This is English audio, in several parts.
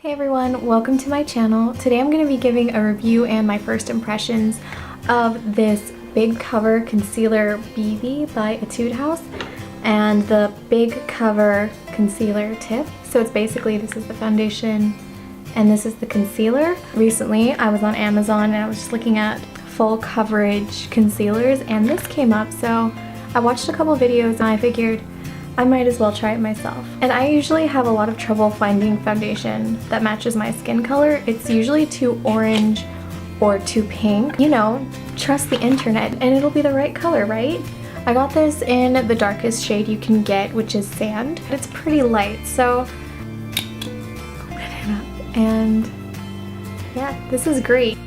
Hey everyone, welcome to my channel. Today I'm going to be giving a review and my first impressions of this Big Cover Concealer BB by Etude House and the Big Cover Concealer Tip. So it's basically, this is the foundation and this is the concealer. Recently I was on Amazon and I was just looking at full coverage concealers and this came up, so I watched a couple videos and I figured I might as well try it myself. And I usually have a lot of trouble finding foundation that matches my skin color. It's usually too orange or too pink. You know, trust the internet and it'll be the right color, right? I got this in the darkest shade you can get, which is sand. It's pretty light, so open it up. And yeah, this is great.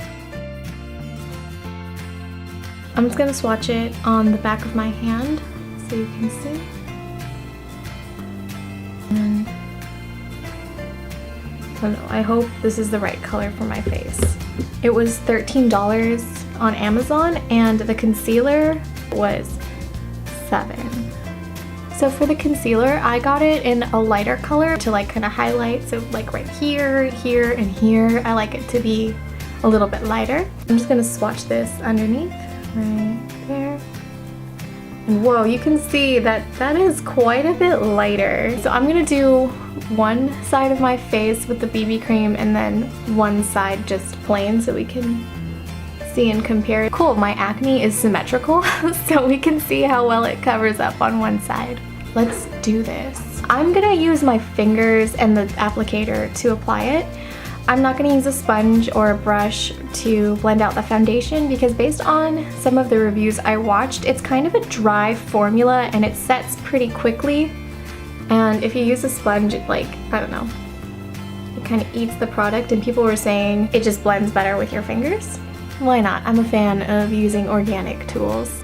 I'm just gonna swatch it on the back of my hand so you can see. And I don't know, I hope this is the right color for my face. It was $13 on Amazon and the concealer was $7. So for the concealer, I got it in a lighter color to like kind of highlight. So like right here, here, and here, I like it to be a little bit lighter. I'm just gonna swatch this underneath, right there. And whoa, you can see that that is quite a bit lighter. So I'm gonna do one side of my face with the BB cream and then one side just plain so we can see and compare. Cool, my acne is symmetrical, so we can see how well it covers up on one side. Let's do this. I'm gonna use my fingers and the applicator to apply it. I'm not going to use a sponge or a brush to blend out the foundation because based on some of the reviews I watched, it's kind of a dry formula and it sets pretty quickly. And if you use a sponge, it like, I don't know, it kind of eats the product, and people were saying it just blends better with your fingers. Why not? I'm a fan of using organic tools.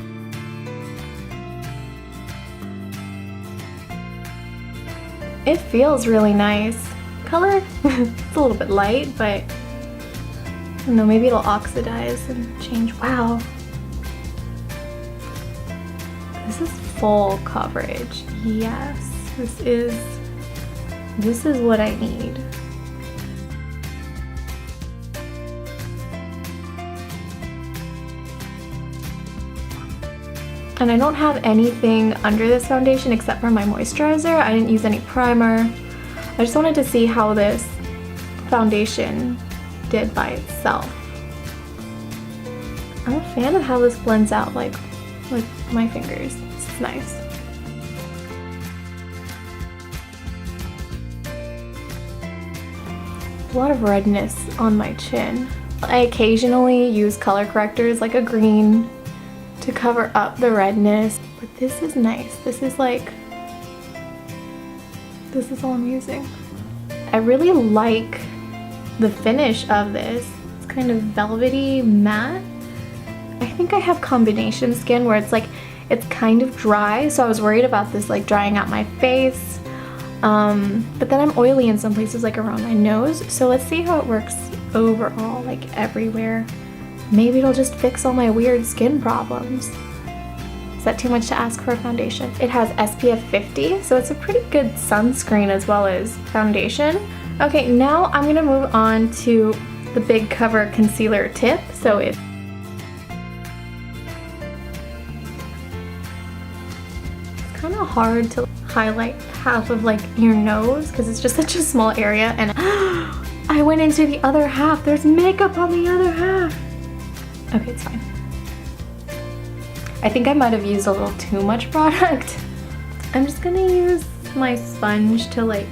It feels really nice. Color, it's a little bit light, but I don't know, maybe it'll oxidize and change. Wow. This is full coverage. Yes, this is what I need. And I don't have anything under this foundation except for my moisturizer. I didn't use any primer. I just wanted to see how this foundation did by itself. I'm a fan of how this blends out like with my fingers. This is nice. A lot of redness on my chin. I occasionally use color correctors like a green to cover up the redness, but this is nice. This is all I'm using. I really like the finish of this. It's kind of velvety matte. I think I have combination skin where it's like, it's kind of dry, so I was worried about this like drying out my face. But then I'm oily in some places like around my nose, so let's see how it works overall, like everywhere. Maybe it'll just fix all my weird skin problems. Is that too much to ask for a foundation? It has SPF 50, so it's a pretty good sunscreen as well as foundation. Okay, now I'm gonna move on to the Big Cover Concealer Tip. So it's kind of hard to highlight half of like your nose because it's just such a small area, and I went into the other half. There's makeup on the other half. Okay, it's fine. I think I might have used a little too much product. I'm just gonna use my sponge to like,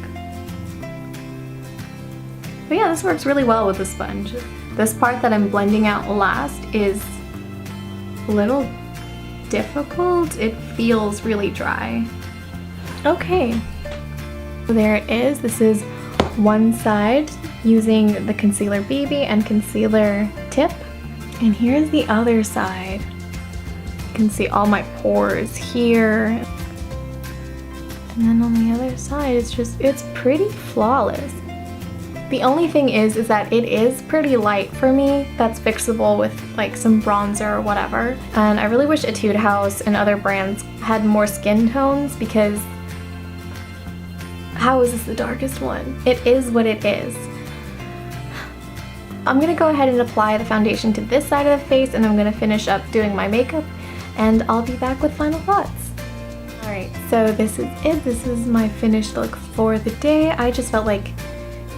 but yeah, this works really well with the sponge. This part that I'm blending out last is a little difficult. It feels really dry. Okay, so there it is. This is one side using the concealer BB and concealer tip. And here's the other side. You can see all my pores here. And then on the other side, it's pretty flawless. The only thing is that it is pretty light for me. That's fixable with like some bronzer or whatever. And I really wish Etude House and other brands had more skin tones because how is this the darkest one? It is what it is. I'm gonna go ahead and apply the foundation to this side of the face, and I'm gonna finish up doing my makeup, and I'll be back with final thoughts. Alright, so this is it. This is my finished look for the day. I just felt like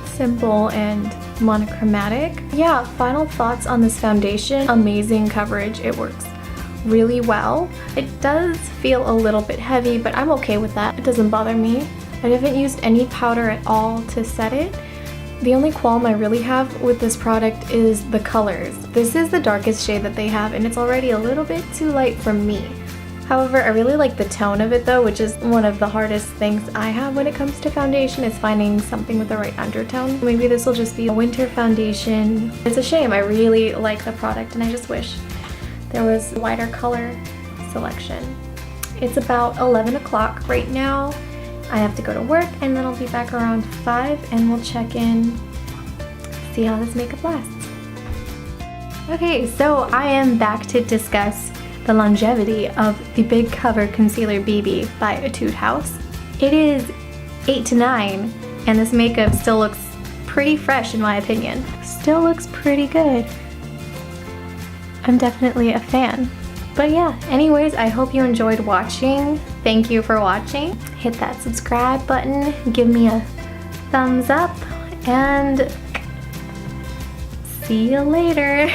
simple and monochromatic. Yeah, final thoughts on this foundation. Amazing coverage. It works really well. It does feel a little bit heavy, but I'm okay with that. It doesn't bother me. I haven't used any powder at all to set it. The only qualm I really have with this product is the colors. This is the darkest shade that they have, and it's already a little bit too light for me. However, I really like the tone of it though, which is one of the hardest things I have when it comes to foundation, is finding something with the right undertone. Maybe this will just be a winter foundation. It's a shame. I really like the product, and I just wish there was a wider color selection. It's about 11 o'clock right now. I have to go to work, and then I'll be back around 5 and we'll check in, see how this makeup lasts. Okay, so I am back to discuss the longevity of the Big Cover Concealer BB by Etude House. It is 8 to 9, and this makeup still looks pretty fresh in my opinion. Still looks pretty good. I'm definitely a fan. But yeah, anyways, I hope you enjoyed watching. Thank you for watching. Hit that subscribe button, give me a thumbs up, and see you later.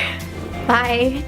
Bye.